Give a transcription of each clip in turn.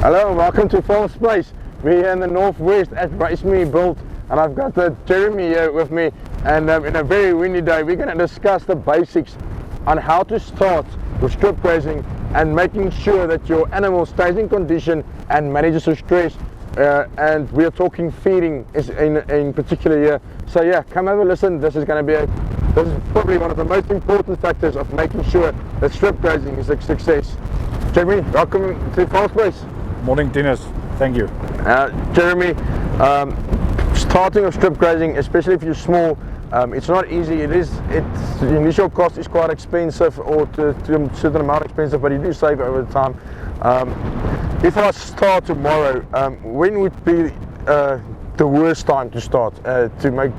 Hello, welcome to Farmspace. We're here in the northwest at Raceme Built, and I've got Jeremy here with me. And in a very windy day, we're going to discuss the basics on how to start with strip grazing and making sure that your animal stays in condition and manages the stress. And we are talking feeding in particular here. So yeah, come have a listen. This is probably one of the most important factors of making sure that strip grazing is a success. Jeremy, welcome to Farmspace. Morning, Dennis. Thank you. Jeremy, starting with strip grazing, especially if you're small, it's not easy. The initial cost is quite expensive, or to a certain amount expensive, but you do save over time. If I start tomorrow, when would be the worst time to start to make,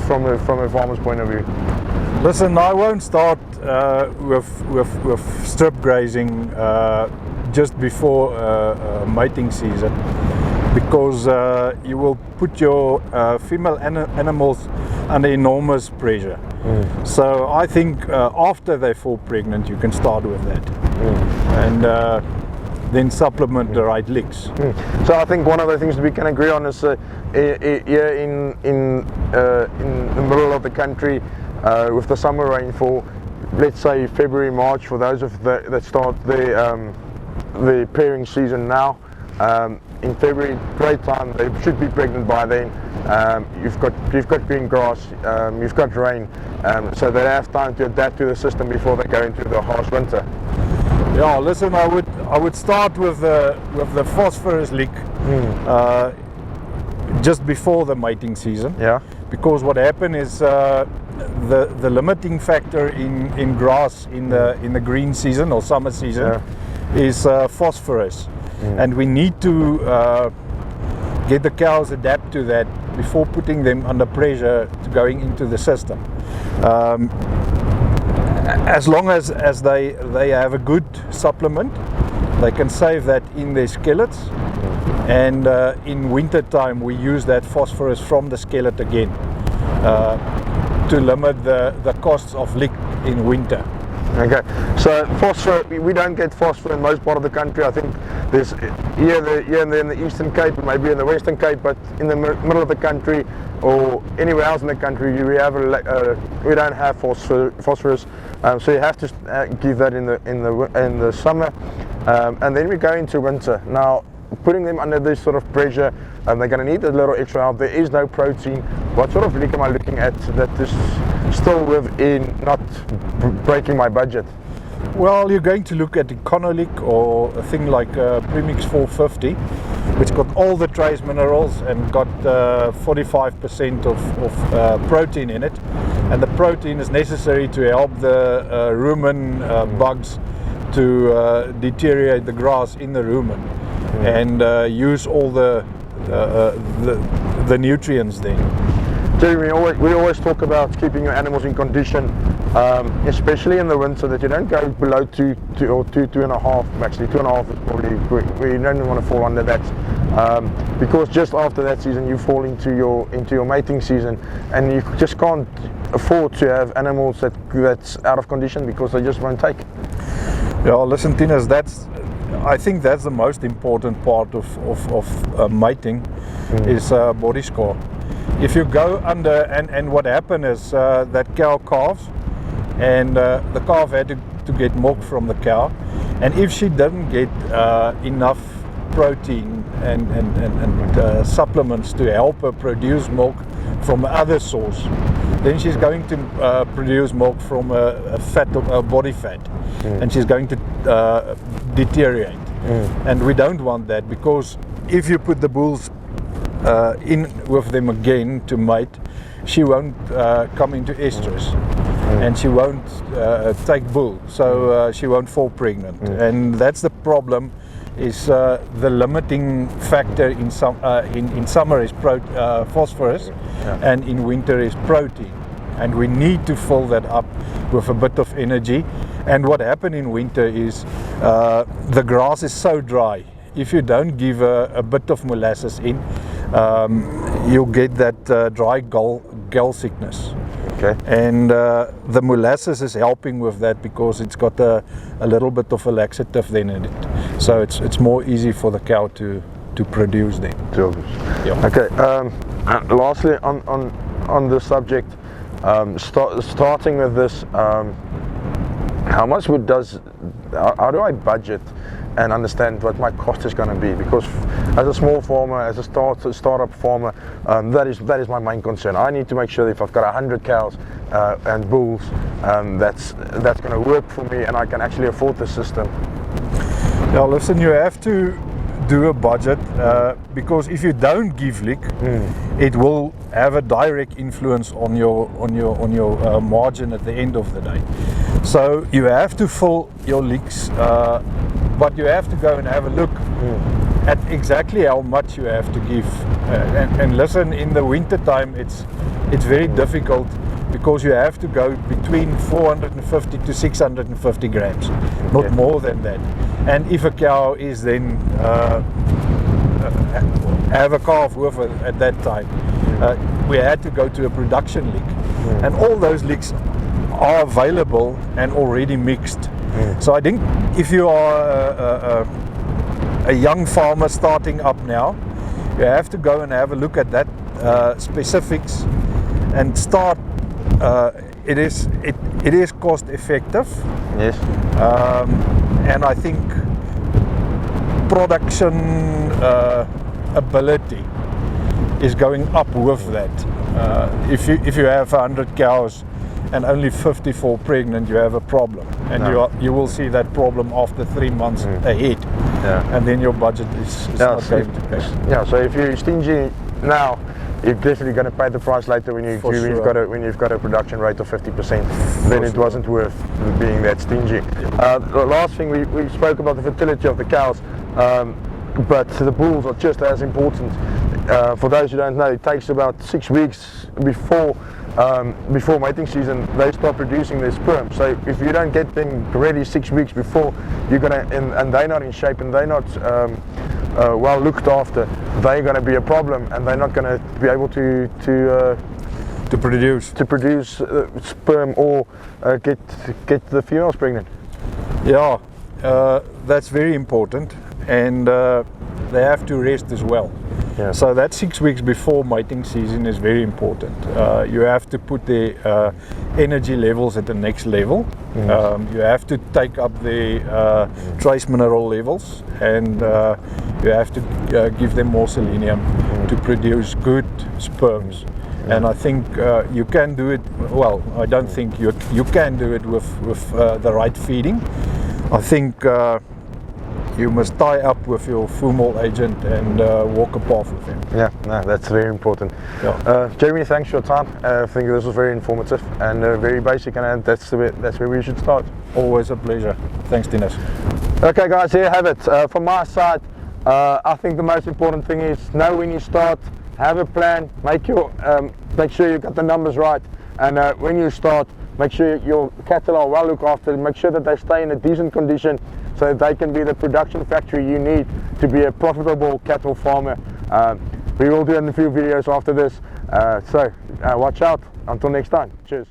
from a farmer's point of view? Listen, I won't start with strip grazing just before mating season, because you will put your female animals under enormous pressure. So I think after they fall pregnant, you can start with that, and then supplement the right licks. So I think one of the things we can agree on is here in the middle of the country, with the summer rainfall, let's say February, March, for those that start the pairing season now. In February, great time. They should be pregnant by then. You've got green grass, you've got rain, so they have time to adapt to the system before they go into the harsh winter. Yeah, listen, I would start with the phosphorus lick just before the mating season. Yeah. Because what happened is the limiting factor in grass in the green season or summer season is phosphorus, and we need to get the cows adapt to that before putting them under pressure to going into the system. As long as they have a good supplement, they can save that in their skillets, and in winter time we use that phosphorus from the skillet again to limit the costs of lick in winter. Okay, so phosphor, we don't get phosphor in most part of the country. I think there's here and there in the Eastern Cape, and maybe in the Western Cape, but in the middle of the country or anywhere else in the country, we don't have phosphorus. So you have to give that in the summer, and then we go into winter. Now, putting them under this sort of pressure, they're going to need a little extra help. There is no protein. What sort of lick am I looking at that is still within, not breaking my budget? Well, you're going to look at Econolic or a thing like Premix 450, which got all the trace minerals and got 45% of protein in it, and the protein is necessary to help the rumen bugs to deteriorate the grass in the rumen and use all the nutrients then. Jeremy, we always talk about keeping your animals in condition, especially in the winter, that you don't go below 2 or 2.5. Actually, 2.5 is probably, we don't want to fall under that, because just after that season you fall into your mating season, and you just can't afford to have animals that's out of condition, because they just won't take. Yeah, listen, Tinas, I think that's the most important part of mating is body score. If you go under, and what happened is that cow calves, and the calf had to get milk from the cow, and if she doesn't get enough protein and supplements to help her produce milk from other source, then she's going to produce milk from a body fat, and she's going to deteriorate. And we don't want that, because if you put the bulls in with them again to mate, she won't come into estrus, and she won't take bull, so she won't fall pregnant. And that's the problem, is the limiting factor in summer is phosphorus, and in winter is protein, and we need to fill that up with a bit of energy. And what happens in winter is the grass is so dry. If you don't give a bit of molasses in, you'll get that dry gall sickness. Okay. And the molasses is helping with that, because it's got a little bit of a laxative then in it. So it's more easy for the cow to produce then. Yeah. Okay. And lastly, on this subject, starting with this, how much how do I budget and understand what my cost is going to be? Because as a small farmer, as a startup farmer, that is my main concern. I need to make sure that if I've got 100 cows and bulls, that's going to work for me, and I can actually afford the system. Yeah, listen, you have to do a budget because if you don't give lick, it will have a direct influence on your margin at the end of the day. So you have to fill your licks, but you have to go and have a look at exactly how much you have to give. And listen, in the winter time, it's very difficult because you have to go between 450 to 650 grams, not more than that. And if a cow is then have a calf with at that time, we had to go to a production lick, and all those licks are available and already mixed. So I think if you are a young farmer starting up now, you have to go and have a look at that specifics and start. It is cost effective. Yes. And I think production ability is going up with that. If you have 100 cows and only 54 pregnant, you have a problem, and you will see that problem after 3 months ahead. Yeah. And then your budget is not going to pay. Yeah. So if you're stingy now, you're definitely going to pay the price later when you've got a production rate of 50%. Then it wasn't worth being that stingy. The last thing, we spoke about the fertility of the cows, but the bulls are just as important. For those who don't know, it takes about 6 weeks before mating season they start producing their sperm. So if you don't get them ready 6 weeks before, you're gonna and they're not in shape and they're not well looked after, they're going to be a problem, and they're not going to be able to produce sperm or get the females pregnant. Yeah, that's very important, and they have to rest as well. Yeah. So that 6 weeks before mating season is very important. You have to put the energy levels at the next level. You have to take up the trace mineral levels, and you have to give them more selenium to produce good sperms. And I think you can do it, well, I don't think you can do it with the right feeding. I think you must tie up with your Voermol agent and walk a path with him. Yeah, no, that's very important. Yeah. Jeremy, thanks for your time. I think this was very informative and very basic, and that's where we should start. Always a pleasure. Thanks, Dennis. Okay, guys, here you have it. From my side, I think the most important thing is know when you start, have a plan, make sure you got the numbers right, and when you start, make sure your cattle are well looked after, make sure that they stay in a decent condition so that they can be the production factory you need to be a profitable cattle farmer. We will do a few videos after this, so watch out. Until next time, cheers.